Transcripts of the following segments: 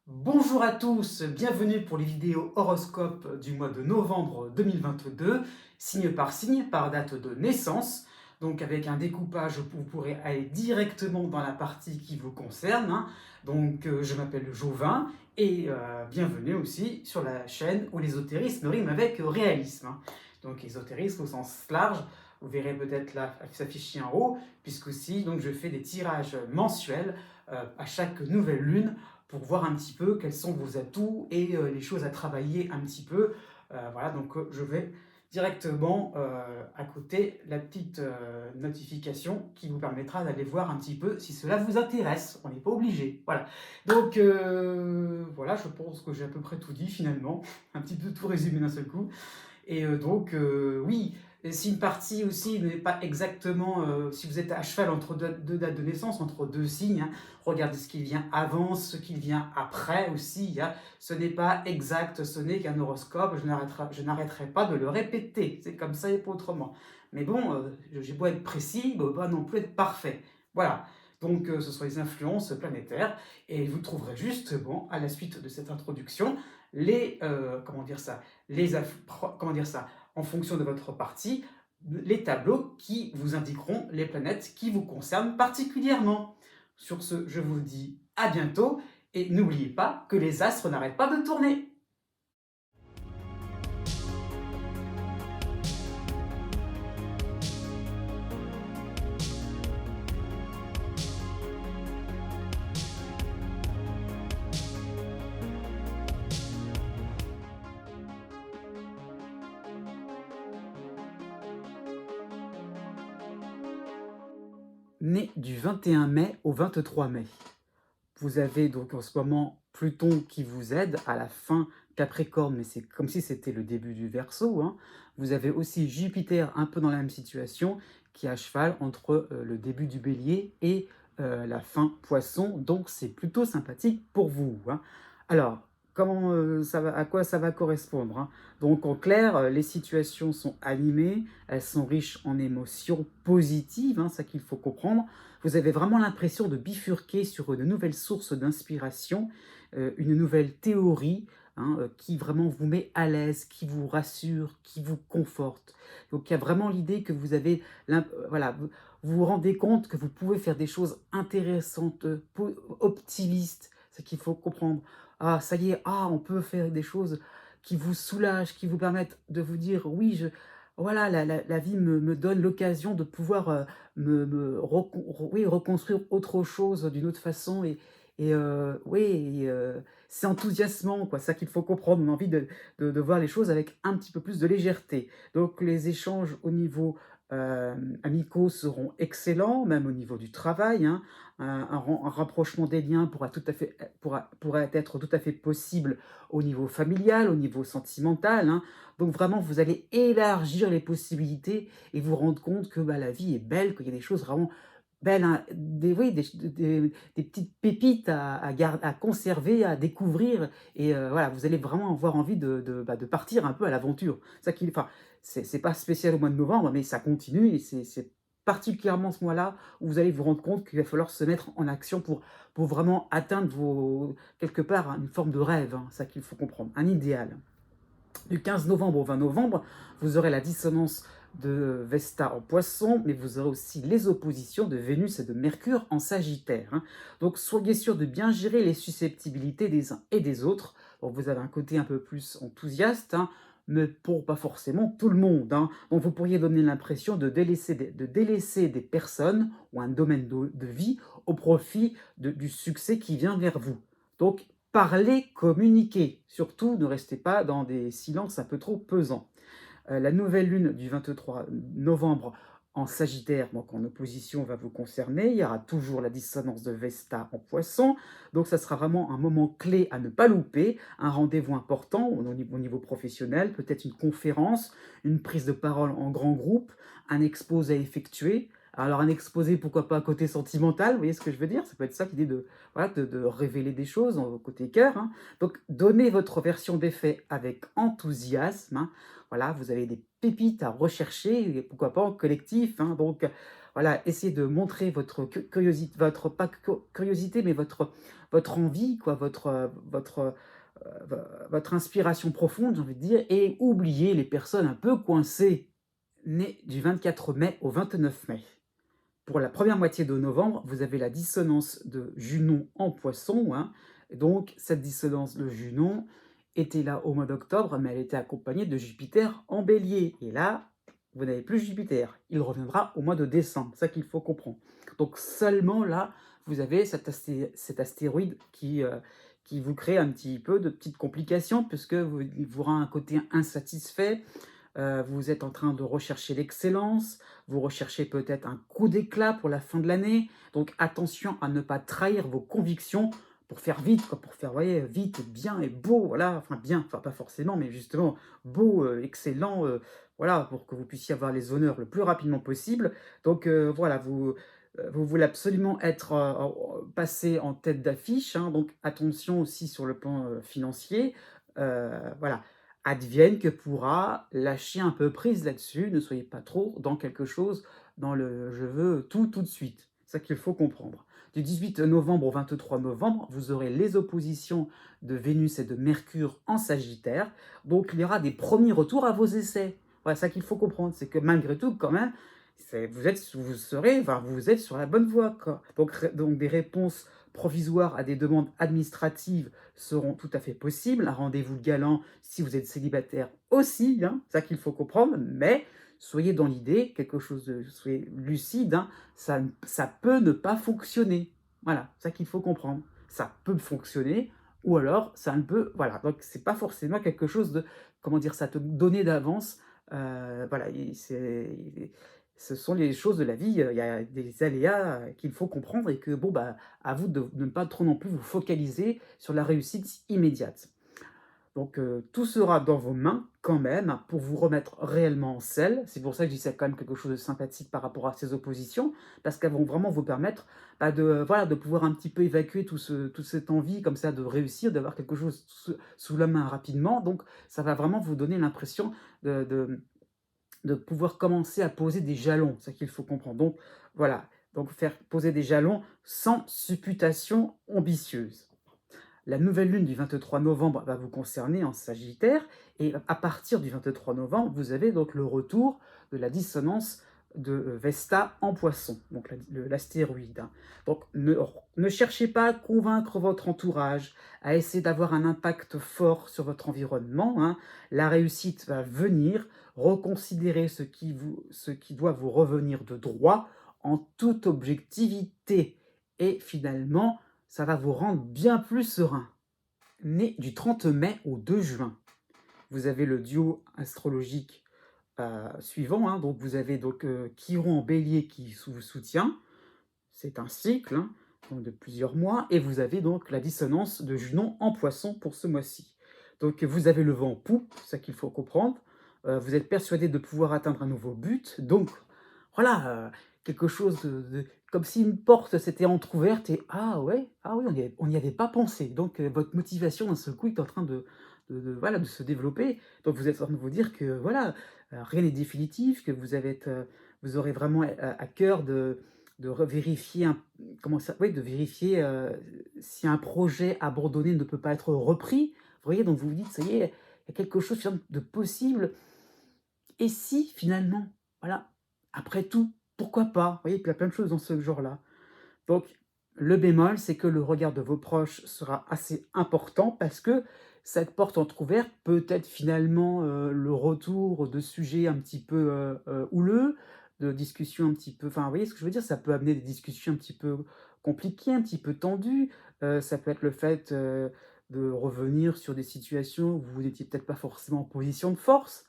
Bonjour à tous, bienvenue pour les vidéos horoscope du mois de novembre 2022, signe par date de naissance. Donc avec un découpage, vous pourrez aller directement dans la partie qui vous concerne, hein. Donc je m'appelle Jovin et bienvenue aussi sur la chaîne où l'ésotérisme rime avec réalisme, hein. Donc ésotérisme au sens large, vous verrez peut-être là s'afficher en haut, puisque aussi donc, je fais des tirages mensuels à chaque nouvelle lune pour voir un petit peu quels sont vos atouts et les choses à travailler un petit peu. Voilà, donc je vais directement à côté la petite notification qui vous permettra d'aller voir un petit peu si cela vous intéresse. On n'est pas obligé. Voilà. Donc voilà, je pense que j'ai à peu près tout dit finalement. Un petit peu tout résumé d'un seul coup. Et donc, oui, si une partie aussi n'est pas exactement, si vous êtes à cheval entre deux dates de naissance, entre deux signes, hein, regardez ce qui vient avant, ce qui vient après aussi, hein. Ce n'est pas exact, ce n'est qu'un horoscope, je n'arrêterai pas de le répéter, c'est comme ça et pas autrement. Mais bon, j'ai beau être précis, pas non plus être parfait. Voilà, donc ce sont les influences planétaires, et vous trouverez justement, à la suite de cette introduction, les, comment dire ça, comment dire ça, en fonction de votre partie, les tableaux qui vous indiqueront les planètes qui vous concernent particulièrement. Sur ce, je vous dis à bientôt et n'oubliez pas que les astres n'arrêtent pas de tourner. Né du 21 mai au 23 mai. Vous avez donc en ce moment Pluton qui vous aide à la fin Capricorne, mais c'est comme si c'était le début du Verseau, hein. Vous avez aussi Jupiter un peu dans la même situation, qui est à cheval entre le début du Bélier et la fin Poisson, donc c'est plutôt sympathique pour vous, hein. Alors, comment ça va, à quoi ça va correspondre, hein? Donc en clair, les situations sont animées, elles sont riches en émotions positives, hein, ça qu'il faut comprendre. Vous avez vraiment l'impression de bifurquer sur de nouvelles sources d'inspiration, une nouvelle théorie, hein, qui vraiment vous met à l'aise, qui vous rassure, qui vous conforte. Donc il y a vraiment l'idée que vous avez, voilà, vous vous rendez compte que vous pouvez faire des choses intéressantes, optimistes, c'est qu'il faut comprendre. Ah, ça y est, ah, on peut faire des choses qui vous soulagent, qui vous permettent de vous dire, oui, voilà, la vie me donne l'occasion de pouvoir oui, reconstruire autre chose d'une autre façon, oui, c'est enthousiasmant, quoi, ça qu'il faut comprendre. On a envie de voir les choses avec un petit peu plus de légèreté. Donc les échanges au niveau, amicaux seront excellents, même au niveau du travail, hein. Un rapprochement des liens pourrait être tout à fait possible au niveau familial, au niveau sentimental, hein. Donc vraiment, vous allez élargir les possibilités et vous rendre compte que, bah, la vie est belle, qu'il y a des choses vraiment belles, hein, oui, des petites pépites à conserver, à découvrir, et voilà, vous allez vraiment avoir envie de partir un peu à l'aventure. Ça qui enfin, c'est pas spécial au mois de novembre, mais ça continue, et c'est particulièrement ce mois-là où vous allez vous rendre compte qu'il va falloir se mettre en action pour vraiment atteindre quelque part, hein, une forme de rêve, hein, ça qu'il faut comprendre, un idéal. Du 15 novembre au 20 novembre, vous aurez la dissonance de Vesta en Poisson, mais vous aurez aussi les oppositions de Vénus et de Mercure en Sagittaire, hein. Donc soyez sûr de bien gérer les susceptibilités des uns et des autres. Bon, vous avez un côté un peu plus enthousiaste, hein, mais pour pas forcément tout le monde, hein. Donc vous pourriez donner l'impression de délaisser des personnes ou un domaine de vie au profit du succès qui vient vers vous. Donc parlez, communiquez. Surtout, ne restez pas dans des silences un peu trop pesants. La nouvelle lune du 23 novembre en Sagittaire, donc en opposition, va vous concerner. Il y aura toujours la dissonance de Vesta en Poisson. Donc ça sera vraiment un moment clé à ne pas louper, un rendez-vous important au niveau professionnel, peut-être une conférence, une prise de parole en grand groupe, un exposé à effectuer. Alors un exposé, pourquoi pas côté sentimental, vous voyez ce que je veux dire? Ça peut être ça, l'idée de, voilà, de révéler des choses côté cœur, hein. Donc donnez votre version des faits avec enthousiasme, hein. Voilà, vous avez des pépites à rechercher, et pourquoi pas en collectif, hein. Donc voilà, essayez de montrer votre curiosité, votre pas curiosité, mais votre envie, quoi, votre inspiration profonde, j'ai envie de dire, et oubliez les personnes un peu coincées. Nées du 24 mai au 29 mai. Pour la première moitié de novembre, vous avez la dissonance de Junon en Poisson, hein. Et donc cette dissonance de Junon était là au mois d'octobre, mais elle était accompagnée de Jupiter en Bélier. Et là, vous n'avez plus Jupiter. Il reviendra au mois de décembre. C'est ça qu'il faut comprendre. Donc seulement là, vous avez cet astéroïde qui vous crée un petit peu de petites complications, puisque il vous rend un côté insatisfait. Vous êtes en train de rechercher l'excellence, vous recherchez peut-être un coup d'éclat pour la fin de l'année. Donc attention à ne pas trahir vos convictions pour faire vite, quoi, pour faire, vous voyez, vite, bien et beau, voilà, enfin bien, enfin pas forcément, mais justement beau, excellent, voilà, pour que vous puissiez avoir les honneurs le plus rapidement possible. Donc voilà, vous voulez absolument être passé en tête d'affiche, hein, donc attention aussi sur le plan financier. Voilà, advienne que pourra, lâcher un peu prise là-dessus, ne soyez pas trop dans quelque chose, dans le «je veux tout, tout de suite». C'est ça qu'il faut comprendre. Du 18 novembre au 23 novembre, vous aurez les oppositions de Vénus et de Mercure en Sagittaire, donc il y aura des premiers retours à vos essais. Voilà, ça qu'il faut comprendre, c'est que malgré tout, quand même, vous êtes sur la bonne voie, quoi. Donc des réponses provisoires à des demandes administratives seront tout à fait possibles. Un rendez-vous galant si vous êtes célibataire aussi, hein, c'est ça qu'il faut comprendre, mais soyez dans l'idée, soyez lucide, hein, ça peut ne pas fonctionner. Voilà, c'est ça qu'il faut comprendre. Ça peut fonctionner, ou alors ça ne peut. Voilà, donc c'est pas forcément quelque chose de, comment dire ça, te donner d'avance. Voilà, ce sont les choses de la vie, il y a des aléas qu'il faut comprendre et que, bon, bah, à vous de ne pas trop non plus vous focaliser sur la réussite immédiate. Donc tout sera dans vos mains quand même pour vous remettre réellement en selle. C'est pour ça que je dis c'est quand même quelque chose de sympathique par rapport à ces oppositions, parce qu'elles vont vraiment vous permettre, bah, voilà, de pouvoir un petit peu évacuer toute cette envie comme ça de réussir, d'avoir quelque chose sous la main rapidement. Donc ça va vraiment vous donner l'impression de pouvoir commencer à poser des jalons, c'est ça qu'il faut comprendre. Donc voilà, donc faire poser des jalons sans supputation ambitieuse. La nouvelle lune du 23 novembre va vous concerner en Sagittaire, et à partir du 23 novembre, vous avez donc le retour de la dissonance de Vesta en Poisson, donc l'astéroïde, hein. Donc ne cherchez pas à convaincre votre entourage, à essayer d'avoir un impact fort sur votre environnement, hein. La réussite va venir, reconsidérer ce qui doit vous revenir de droit en toute objectivité. Et finalement, ça va vous rendre bien plus serein. Né du 30 mai au 2 juin, vous avez le duo astrologique suivant, hein. Donc vous avez donc Chiron en Bélier qui vous soutient. C'est un cycle, hein, donc de plusieurs mois, et vous avez donc la dissonance de Junon en Poisson pour ce mois-ci. Donc vous avez le vent en poupe, c'est ça qu'il faut comprendre. Vous êtes persuadé de pouvoir atteindre un nouveau but, donc voilà, quelque chose comme si une porte s'était entrouverte et «Ah ouais, ah oui, on n'y avait pas pensé». Donc votre motivation d'un seul coup est en train voilà, de se développer. Donc vous êtes en train de vous dire que voilà, rien n'est définitif, que vous aurez vraiment à cœur de vérifier comment ça, oui, de vérifier si un projet abandonné ne peut pas être repris. Vous voyez, donc vous vous dites, ça y est, il y a quelque chose finalement de possible. Et si finalement, voilà, après tout, pourquoi pas? Vous voyez, il y a plein de choses dans ce genre-là. Donc, le bémol, c'est que le regard de vos proches sera assez important parce que cette porte entrouverte peut être finalement le retour de sujets un petit peu houleux, de discussions un petit peu. Enfin, vous voyez ce que je veux dire? Ça peut amener des discussions un petit peu compliquées, un petit peu tendues. Ça peut être le fait de revenir sur des situations où vous n'étiez peut-être pas forcément en position de force.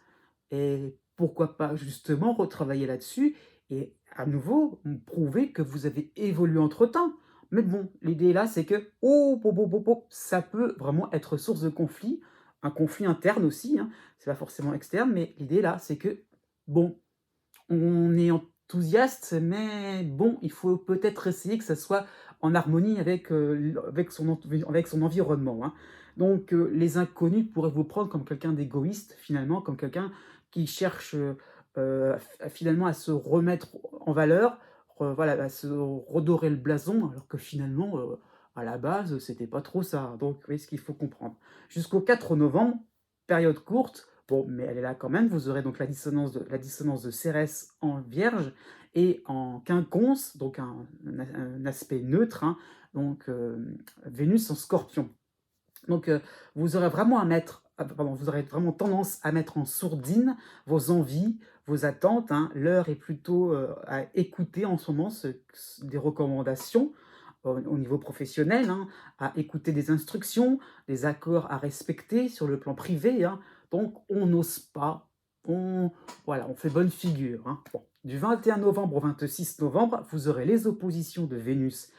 Et pourquoi pas justement retravailler là-dessus et à nouveau, prouver que vous avez évolué entre-temps. Mais bon, l'idée là, c'est que, oh, ça peut vraiment être source de conflit, un conflit interne aussi, hein, c'est pas forcément externe, mais l'idée là, c'est que, bon, on est enthousiaste, mais bon, il faut peut-être essayer que ça soit en harmonie avec, avec son environnement, hein. Donc, les inconnus pourraient vous prendre comme quelqu'un d'égoïste, finalement, comme quelqu'un qui cherche, finalement à se remettre en valeur, voilà, à se redorer le blason, alors que finalement, à la base, c'était pas trop ça. Donc oui, ce qu'il faut comprendre. Jusqu'au 4 novembre, période courte, bon, mais elle est là quand même. Vous aurez donc la dissonance de Cérès en Vierge et en Quinconce, donc un aspect neutre, hein, donc Vénus en Scorpion. Donc, vous aurez vraiment pardon, vous aurez vraiment tendance à mettre en sourdine vos envies, vos attentes, hein. L'heure est plutôt, à écouter en ce moment des recommandations au niveau professionnel, hein, à écouter des instructions, des accords à respecter sur le plan privé, hein. Donc on n'ose pas, on voilà, on fait bonne figure, hein. Bon, du 21 novembre au 26 novembre, vous aurez les oppositions de Vénus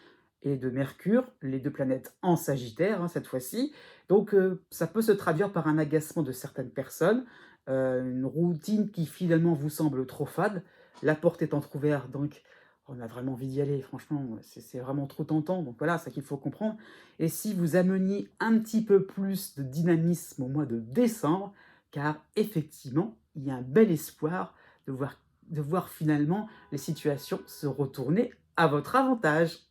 et de Mercure, les 2 planètes en Sagittaire, hein, cette fois-ci. Donc ça peut se traduire par un agacement de certaines personnes, une routine qui finalement vous semble trop fade. La porte est entrouverte, donc on a vraiment envie d'y aller, franchement, c'est vraiment trop tentant, donc voilà, c'est ça qu'il faut comprendre. Et si vous ameniez un petit peu plus de dynamisme au mois de décembre, car effectivement, il y a un bel espoir de voir finalement les situations se retourner à votre avantage.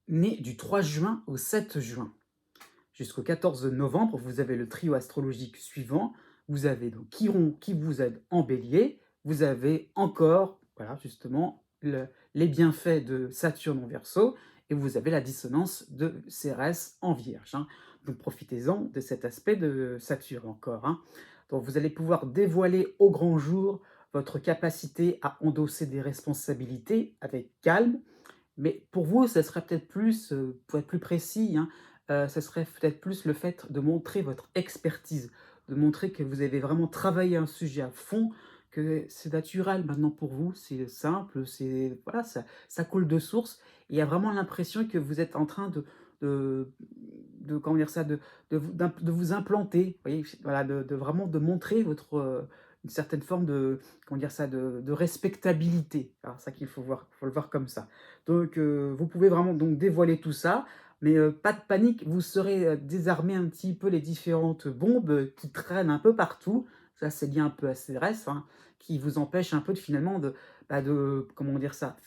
Né du 3 juin au 7 juin. Jusqu'au 14 novembre, vous avez le trio astrologique suivant. Vous avez donc Chiron qui vous aide en bélier. Vous avez encore, voilà, justement, les bienfaits de Saturne en Verseau. Et vous avez la dissonance de Cérès en Vierge, hein. Donc profitez-en de cet aspect de Saturne encore, hein. Donc vous allez pouvoir dévoiler au grand jour votre capacité à endosser des responsabilités avec calme, mais pour vous, ça serait peut-être plus, pour être plus précis, hein, ça serait peut-être plus le fait de montrer votre expertise, de montrer que vous avez vraiment travaillé un sujet à fond, que c'est naturel maintenant pour vous, c'est simple, c'est voilà, ça coule de source. Et il y a vraiment l'impression que vous êtes en train de comment dire ça? De vous implanter, vous voyez? Voilà, de vraiment de montrer une certaine forme de, comment dire ça? De respectabilité. Alors ça qu'il faut le voir comme ça. Donc, vous pouvez vraiment donc dévoiler tout ça, mais pas de panique, vous saurez, désarmer un petit peu les différentes bombes, qui traînent un peu partout. Ça, c'est lié un peu à CRS, hein, qui vous empêchent un peu de finalement de comment dire ça?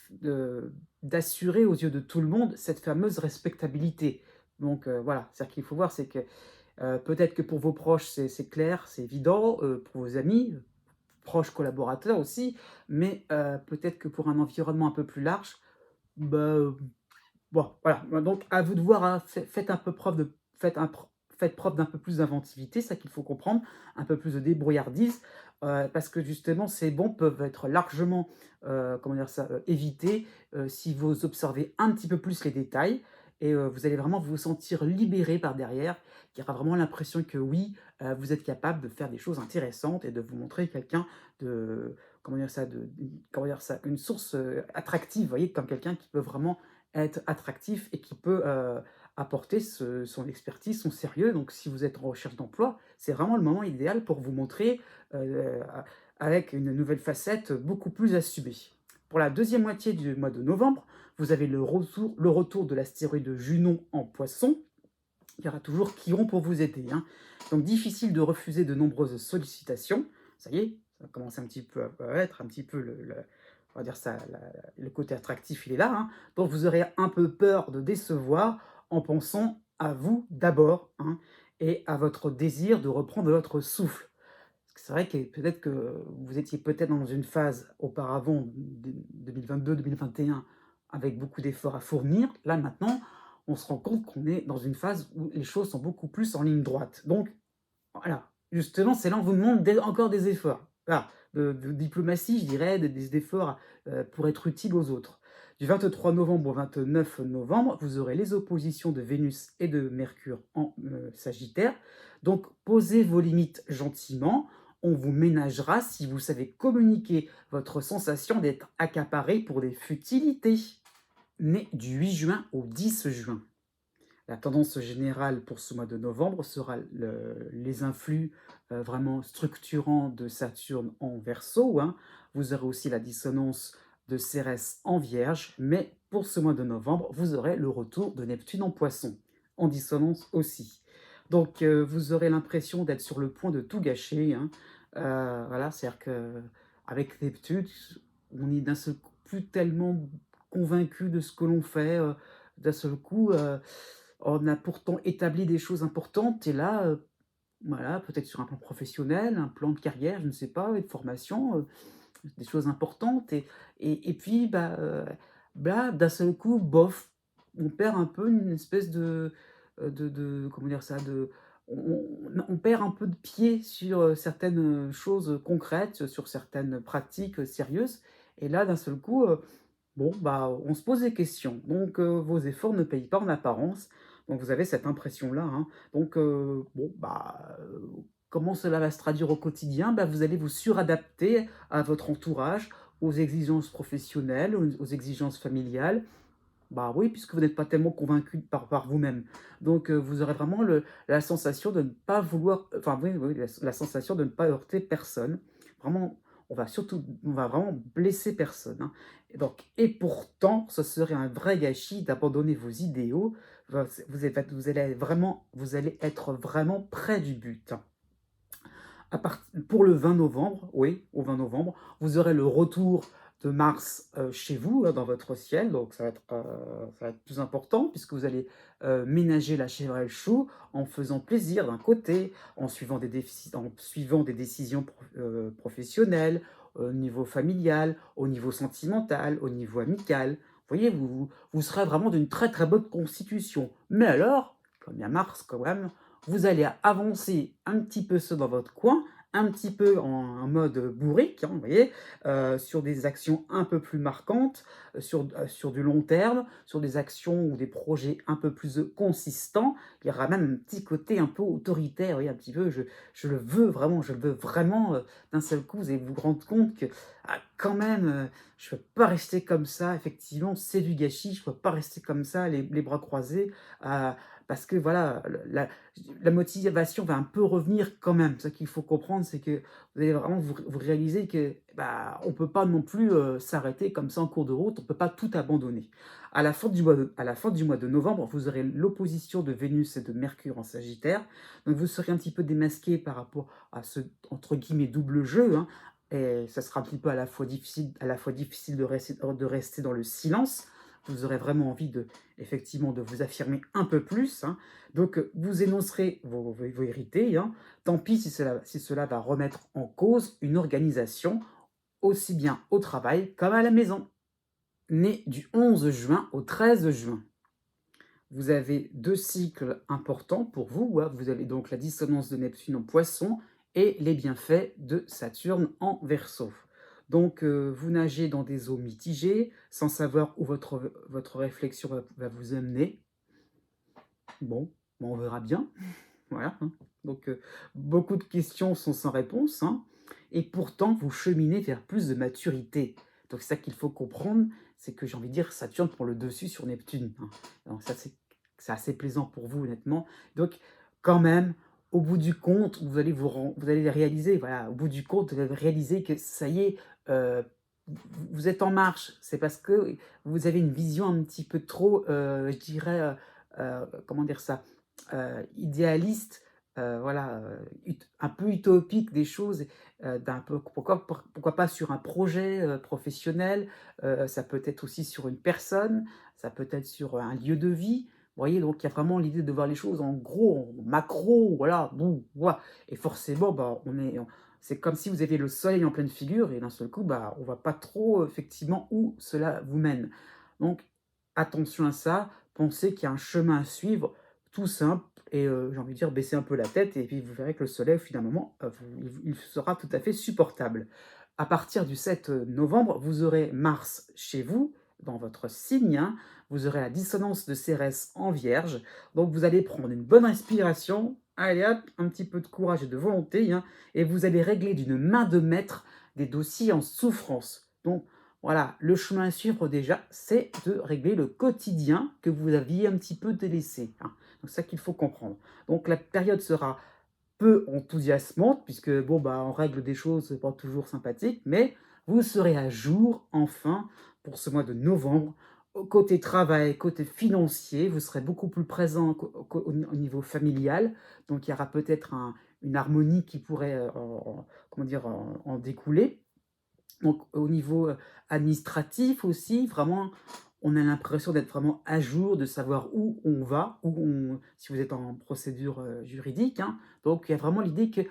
D'assurer aux yeux de tout le monde cette fameuse respectabilité. Donc, voilà, c'est-à-dire qu'il faut voir, c'est que, peut-être que pour vos proches, c'est clair, c'est évident, pour vos amis, proches collaborateurs aussi, mais peut-être que pour un environnement un peu plus large, bah, bon, voilà, bah, donc à vous de voir, hein, faites preuve d'un peu plus d'inventivité, c'est ça qu'il faut comprendre, un peu plus de débrouillardise, parce que justement ces bons peuvent être largement, comment dire ça? Évités, si vous observez un petit peu plus les détails. Et vous allez vraiment vous sentir libéré par derrière, qui aura vraiment l'impression que oui, vous êtes capable de faire des choses intéressantes et de vous montrer quelqu'un de, comment dire ça? Comment dire ça? Une source, attractive, vous voyez? Comme quelqu'un qui peut vraiment être attractif et qui peut, apporter son expertise, son sérieux. Donc si vous êtes en recherche d'emploi, c'est vraiment le moment idéal pour vous montrer, a avec une nouvelle facette beaucoup plus assumée. Pour la deuxième moitié du mois de novembre, vous avez le retour de l'astéroïde Junon en Poisson. Il y aura toujours Chiron pour vous aider, hein. Donc difficile de refuser de nombreuses sollicitations. Ça y est, ça commence un petit peu à être un petit peu on va dire ça, le côté attractif, il est là, hein. Donc vous aurez un peu peur de décevoir en pensant à vous d'abord, hein, et à votre désir de reprendre votre souffle. Parce que c'est vrai que peut-être que vous étiez peut-être dans une phase auparavant, 2022-2021, avec beaucoup d'efforts à fournir. Là, maintenant, on se rend compte qu'on est dans une phase où les choses sont beaucoup plus en ligne droite. Donc, voilà, justement, c'est là où on vous demande encore des efforts. Voilà, de diplomatie, je dirais, des efforts pour être utile aux autres. Du 23 novembre au 29 novembre, vous aurez les oppositions de Vénus et de Mercure en Sagittaire. Donc, posez vos limites gentiment. On vous ménagera si vous savez communiquer votre sensation d'être accaparé pour des futilités. Né du 8 juin au 10 juin. La tendance générale pour ce mois de novembre sera les influx vraiment structurants de Saturne en Verseau, hein. Vous aurez aussi la dissonance de Cérès en Vierge, mais pour ce mois de novembre, vous aurez le retour de Neptune en Poisson, en dissonance aussi. Donc vous aurez l'impression d'être sur le point de tout gâcher, hein. Voilà, c'est-à-dire qu'avec Neptune, on est d'un seul coup plus tellement convaincu de ce que l'on fait, d'un seul coup, on a pourtant établi des choses importantes et là, voilà, peut-être sur un plan professionnel, un plan de carrière, je ne sais pas, une formation, des choses importantes et puis, bah, d'un seul coup, bof, on perd un peu une espèce de comment dire ça? On perd un peu de pied sur, certaines, choses concrètes, sur certaines pratiques, sérieuses et là, d'un seul coup, bon, bah, on se pose des questions. Donc vos efforts ne payent pas en apparence. Donc vous avez cette impression-là, hein. Donc bon, comment cela va se traduire au quotidien? Bah, vous allez vous suradapter à votre entourage, aux exigences professionnelles, aux exigences familiales. Bah, oui, puisque vous n'êtes pas tellement convaincu par vous-même. Donc vous aurez vraiment la sensation de ne pas vouloir enfin oui, oui, la sensation de ne pas heurter personne. Vraiment, on va vraiment blesser personne, hein. Et pourtant, ce serait un vrai gâchis d'abandonner vos idéaux. Vous allez être vraiment près du but, hein. Pour le 20 novembre, oui, au 20 novembre, vous aurez le retour de Mars, chez vous, dans votre ciel, donc ça va être plus important puisque vous allez, ménager la chèvre et le chou en faisant plaisir d'un côté, en suivant des décisions professionnelles, au niveau familial, au niveau sentimental, au niveau amical. Vous voyez, vous serez vraiment d'une très, très bonne constitution. Mais alors, comme il y a Mars quand même, vous allez avancer un petit peu ça dans votre coin, un petit peu en mode bourrique, hein, vous voyez, sur des actions un peu plus marquantes, sur du long terme, sur des actions ou des projets un peu plus consistants. Il y aura même un petit côté un peu autoritaire, vous voyez, un petit peu, je le veux vraiment, d'un seul coup, vous allez vous rendre compte que, ah, quand même, je ne peux pas rester comme ça, effectivement, c'est du gâchis, je ne peux pas rester comme ça, les bras croisés, parce que voilà, la motivation va un peu revenir quand même. Ce qu'il faut comprendre, c'est que vous allez vraiment vous réaliser que, bah, on peut pas non plus, s'arrêter comme ça en cours de route, on peut pas tout abandonner. À la fin du mois de novembre, vous aurez l'opposition de Vénus et de Mercure en Sagittaire, donc vous serez un petit peu démasqué par rapport à ce, entre guillemets, «double jeu», hein, et ça sera un petit peu à la fois difficile de rester dans le silence. Vous aurez vraiment envie de effectivement, de vous affirmer un peu plus, hein. Donc, vous énoncerez vos vérités, hein. Tant pis si cela va remettre en cause une organisation, aussi bien au travail comme à la maison. Né du 11 juin au 13 juin, vous avez 2 cycles importants pour vous, hein. Vous avez donc la dissonance de Neptune en Poisson et les bienfaits de Saturne en Verseau. Donc, vous nagez dans des eaux mitigées, sans savoir où votre réflexion va vous amener. Bon, on verra bien. Voilà, hein. Donc, beaucoup de questions sont sans réponse, hein, et pourtant vous cheminez vers plus de maturité. Donc c'est ça qu'il faut comprendre, c'est que j'ai envie de dire Saturne prend le dessus sur Neptune, hein. Donc ça c'est assez plaisant pour vous honnêtement. Donc quand même, au bout du compte, vous allez réaliser, voilà, au bout du compte, vous allez réaliser que ça y est, vous êtes en marche. C'est parce que vous avez une vision un petit peu trop, je dirais, comment dire ça? Idéaliste, voilà, un peu utopique des choses, d'un peu pourquoi pas sur un projet, professionnel, ça peut être aussi sur une personne, ça peut être sur un lieu de vie. Vous voyez? Donc il y a vraiment l'idée de voir les choses en gros, en macro, voilà, boum, voilà et forcément, c'est comme si vous aviez le soleil en pleine figure et d'un seul coup, on voit pas trop effectivement où cela vous mène. Donc attention à ça, pensez qu'il y a un chemin à suivre, tout simple et j'ai envie de dire baissez un peu la tête et puis vous verrez que le soleil au fil d'un moment, il sera tout à fait supportable. À partir du 7 novembre, vous aurez Mars chez vous, dans votre signe, hein. Vous aurez la dissonance de Cérès en Vierge, donc vous allez prendre une bonne inspiration, allez hop, un petit peu de courage et de volonté, hein, et vous allez régler d'une main de maître des dossiers en souffrance. Donc voilà, le chemin à suivre déjà, c'est de régler le quotidien que vous aviez un petit peu délaissé, hein. Donc c'est ça qu'il faut comprendre. Donc la période sera peu enthousiasmante puisque on règle des choses, c'est pas toujours sympathique, mais vous serez à jour enfin pour ce mois de novembre. Côté travail, côté financier, vous serez beaucoup plus présent au niveau familial. Donc il y aura peut-être une harmonie qui pourrait comment dire, en découler. Donc au niveau, administratif aussi, vraiment, on a l'impression d'être vraiment à jour, de savoir où on va, où on si vous êtes en procédure, juridique, hein. Donc il y a vraiment l'idée que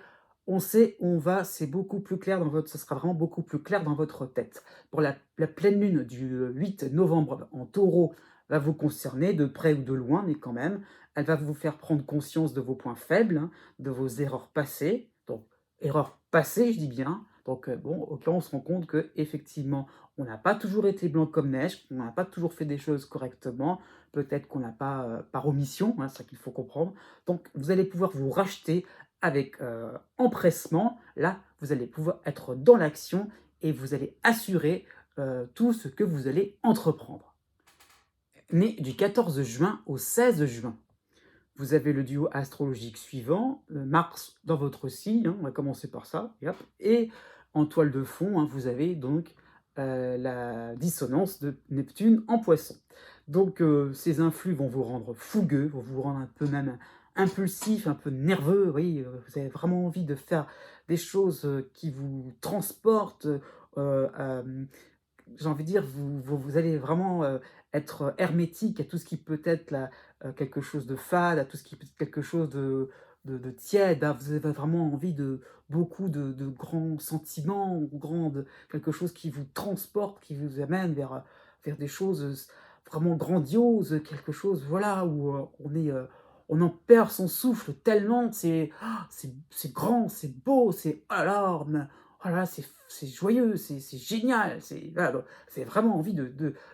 on sait où on va, c'est beaucoup plus clair dans votre ça sera vraiment beaucoup plus clair dans votre tête. Pour la pleine lune du, 8 novembre en Taureau va vous concerner de près ou de loin, mais quand même. Elle va vous faire prendre conscience de vos points faibles, hein, de vos erreurs passées, donc erreurs passées, je dis bien. Donc, bon, OK, on se rend compte qu'effectivement, on n'a pas toujours été blanc comme neige, on n'a pas toujours fait des choses correctement. Peut-être qu'on n'a pas, par omission, hein, c'est ça qu'il faut comprendre. Donc vous allez pouvoir vous racheter avec, empressement. Là, vous allez pouvoir être dans l'action et vous allez assurer, tout ce que vous allez entreprendre. Né du 14 juin au 16 juin, vous avez le duo astrologique suivant, Mars dans votre signe, hein, on va commencer par ça, et hop, et en toile de fond, hein, vous avez donc, la dissonance de Neptune en Poisson. Donc, ces influx vont vous rendre fougueux, vont vous rendre un peu même impulsif, un peu nerveux, oui, vous avez vraiment envie de faire des choses, qui vous transportent, j'ai envie de dire, vous allez vraiment, être hermétique à tout ce qui peut être là, quelque chose de fade, à tout ce qui peut être quelque chose de tiède, hein. Vous avez vraiment envie de beaucoup de grands sentiments, ou quelque chose qui vous transporte, qui vous amène vers des choses, vraiment grandioses, quelque chose, voilà, où, on en perd son souffle tellement c'est grand, c'est beau, c'est oh là là, oh là là, c'est joyeux, c'est génial, c'est voilà, donc c'est vraiment envie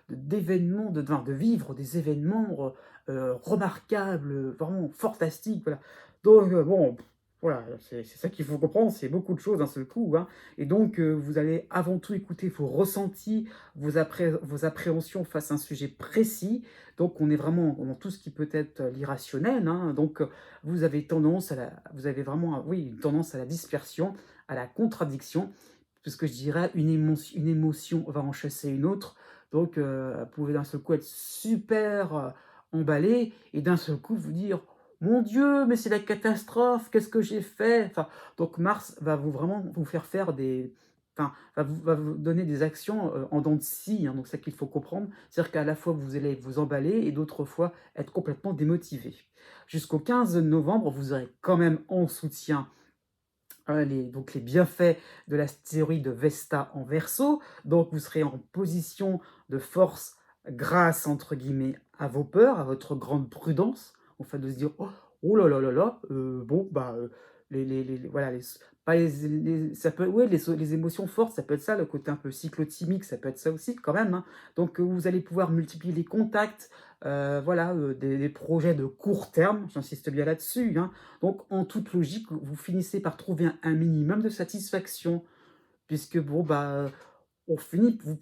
d'événements, de vivre des événements, remarquables, vraiment fantastiques, voilà. Donc bon, voilà, c'est ça qu'il faut comprendre, c'est beaucoup de choses d'un seul coup, hein, et donc vous allez avant tout écouter vos ressentis, vos appréhensions face à un sujet précis. Donc on est vraiment dans tout ce qui peut être l'irrationnel, hein, donc vous avez vraiment, oui, une tendance à la dispersion, à la contradiction, puisque je dirais une émotion va en chasser une autre. Donc, vous pouvez d'un seul coup être super, emballé et d'un seul coup vous dire: «Mon Dieu, mais c'est la catastrophe, qu'est-ce que j'ai fait?» Enfin, donc Mars va vraiment vous faire des enfin, va vous donner des actions, en dents de scie, hein, donc c'est ça qu'il faut comprendre. C'est-à-dire qu'à la fois vous allez vous emballer et d'autres fois être complètement démotivé. Jusqu'au 15 novembre, vous aurez quand même en soutien les bienfaits de la théorie de Vesta en Verseau. Donc vous serez en position de force grâce, entre guillemets, à vos peurs, à votre grande prudence, en fait, de se dire: «Oh là là là là, bon, bah, voilà, pas ça peut ouais, les émotions fortes, ça peut être ça, le côté un peu cyclotimique, ça peut être ça aussi quand même, hein». Donc vous allez pouvoir multiplier les contacts, voilà, des projets de court terme, j'insiste bien là-dessus, hein. Donc, en toute logique, vous finissez par trouver un minimum de satisfaction puisque bon, bah, vous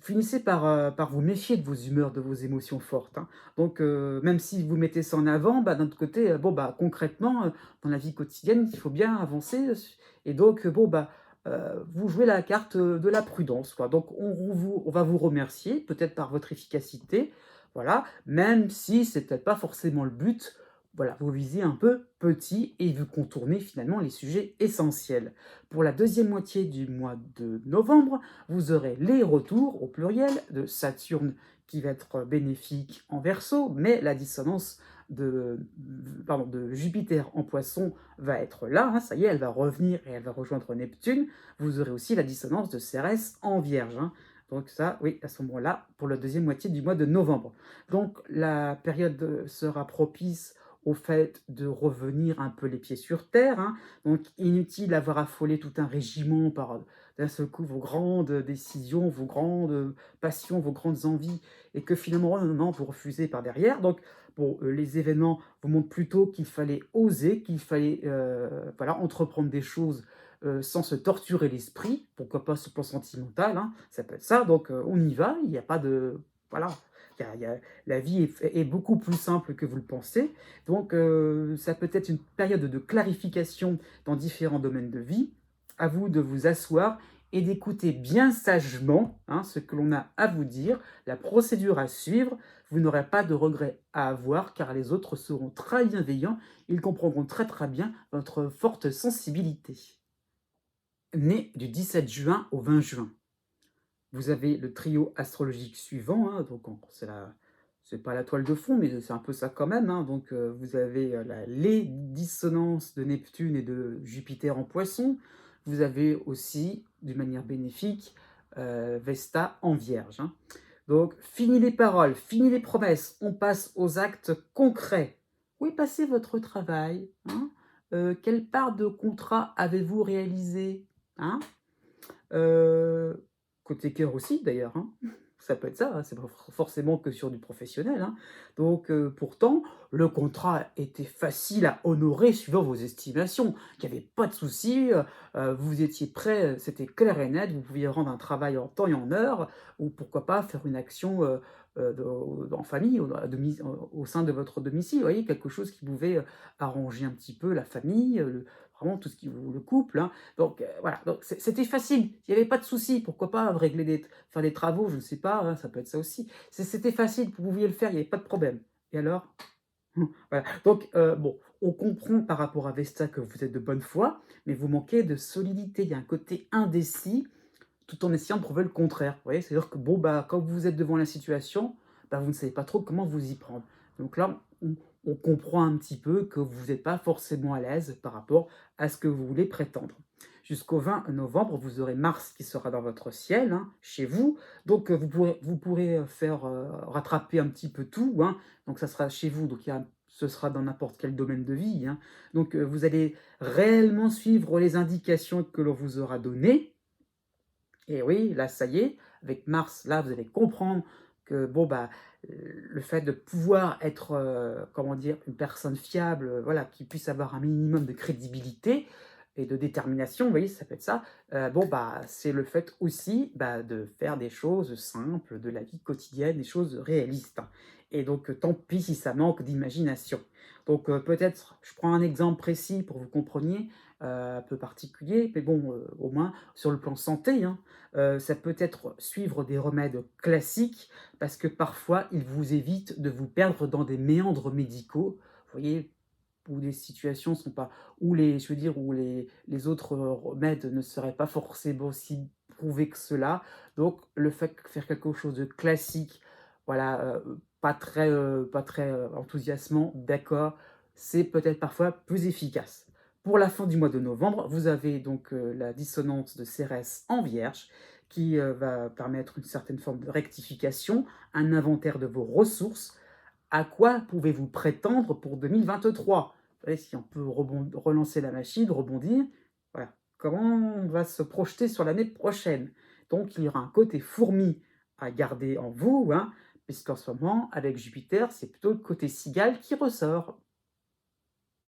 finissez par vous méfier de vos humeurs, de vos émotions fortes, hein. Donc, même si vous mettez ça en avant, bah, d'un autre côté, bon, bah, concrètement, dans la vie quotidienne, il faut bien avancer, et donc, bon, bah, vous jouez la carte, de la prudence, quoi. Donc on va vous remercier, peut-être par votre efficacité, voilà, même si c'est peut-être pas forcément le but. Voilà, vous visez un peu petit et vous contournez finalement les sujets essentiels. Pour la deuxième moitié du mois de novembre, vous aurez les retours, au pluriel, de Saturne qui va être bénéfique en Verseau, mais la dissonance de Jupiter en Poisson va être là, hein, ça y est, elle va revenir et elle va rejoindre Neptune. Vous aurez aussi la dissonance de Cérès en Vierge, hein. Donc ça, oui, à ce moment-là, pour la deuxième moitié du mois de novembre. Donc la période sera propice au fait de revenir un peu les pieds sur terre, hein. Donc inutile d'avoir affolé tout un régiment par d'un seul coup vos grandes décisions, vos grandes passions, vos grandes envies, et que finalement, non, non, vous refusez par derrière. Donc, bon, les événements vous montrent plutôt qu'il fallait oser, qu'il fallait voilà, entreprendre des choses sans se torturer l'esprit, pourquoi pas sur le plan sentimental, hein, ça peut être ça. Donc, on y va, il n'y a pas de. Voilà. La vie est beaucoup plus simple que vous le pensez. Donc, ça peut être une période de clarification dans différents domaines de vie. À vous de vous asseoir et d'écouter bien sagement, hein, ce que l'on a à vous dire, la procédure à suivre. Vous n'aurez pas de regrets à avoir car les autres seront très bienveillants. Ils comprendront très très bien votre forte sensibilité. Né du 17 juin au 20 juin. Vous avez le trio astrologique suivant, hein, donc c'est pas la toile de fond, mais c'est un peu ça quand même, hein. Donc, vous avez, les dissonances de Neptune et de Jupiter en Poisson. Vous avez aussi, d'une manière bénéfique, Vesta en Vierge, hein. Donc, fini les paroles, fini les promesses, on passe aux actes concrets. Où est passé votre travail, hein? Quelle part de contrat avez-vous réalisé, hein? Heu, Côté cœur aussi d'ailleurs, hein. Ça peut être ça, hein, c'est pas forcément que sur du professionnel, hein. Donc, pourtant, le contrat était facile à honorer suivant vos estimations. Il y avait pas de souci, vous étiez prêts, c'était clair et net, vous pouviez rendre un travail en temps et en heure ou pourquoi pas faire une action, en famille, au sein de votre domicile. Vous voyez? Quelque chose qui pouvait, arranger un petit peu la famille, vraiment tout ce qui vous le couple, hein. Donc, voilà, donc c'était facile, il y avait pas de souci. Pourquoi pas régler des faire des travaux, je ne sais pas, hein, ça peut être ça aussi. C'était facile, vous pouviez le faire, il y avait pas de problème. Et alors? Voilà, donc, bon, on comprend par rapport à Vesta que vous êtes de bonne foi, mais vous manquez de solidité. Il y a un côté indécis, tout en essayant de prouver le contraire. Vous voyez? C'est-à-dire que bon, bah, quand vous êtes devant la situation, bah, vous ne savez pas trop comment vous y prendre. Donc là, on comprend un petit peu que vous n'êtes pas forcément à l'aise par rapport à ce que vous voulez prétendre. Jusqu'au 20 novembre, vous aurez Mars qui sera dans votre ciel, hein, chez vous. Donc, vous pourrez faire rattraper un petit peu tout, hein. Donc, ça sera chez vous. Donc, ce sera dans n'importe quel domaine de vie, hein. Donc, vous allez réellement suivre les indications que l'on vous aura données. Et oui, là, ça y est, avec Mars, là, vous allez comprendre que, bon, bah, le fait de pouvoir être, comment dire? Une personne fiable, voilà, qui puisse avoir un minimum de crédibilité et de détermination, vous voyez? Ça peut être ça. Bon, bah, c'est le fait aussi, bah, de faire des choses simples de la vie quotidienne, des choses réalistes, hein. Et donc, tant pis si ça manque d'imagination. Donc, peut-être, je prends un exemple précis pour que vous compreniez, un peu particulier, mais bon, au moins sur le plan santé, hein. Ça peut être suivre des remèdes classiques parce que parfois ils vous évitent de vous perdre dans des méandres médicaux. Vous voyez? Où les situations sont pas où les je veux dire, où les autres, remèdes ne seraient pas forcément si prouvés que cela. Donc le fait de faire quelque chose de classique, voilà, pas très enthousiasmant, d'accord, c'est peut-être parfois plus efficace. Pour la fin du mois de novembre, vous avez donc, la dissonance de Cérès en Vierge qui, va permettre une certaine forme de rectification, un inventaire de vos ressources. À quoi pouvez-vous prétendre pour 2023? Vous savez, si on peut relancer la machine, rebondir, voilà. Comment on va se projeter sur l'année prochaine? Donc il y aura un côté fourmi à garder en vous, hein, puisqu'en ce moment, avec Jupiter, c'est plutôt le côté cigale qui ressort.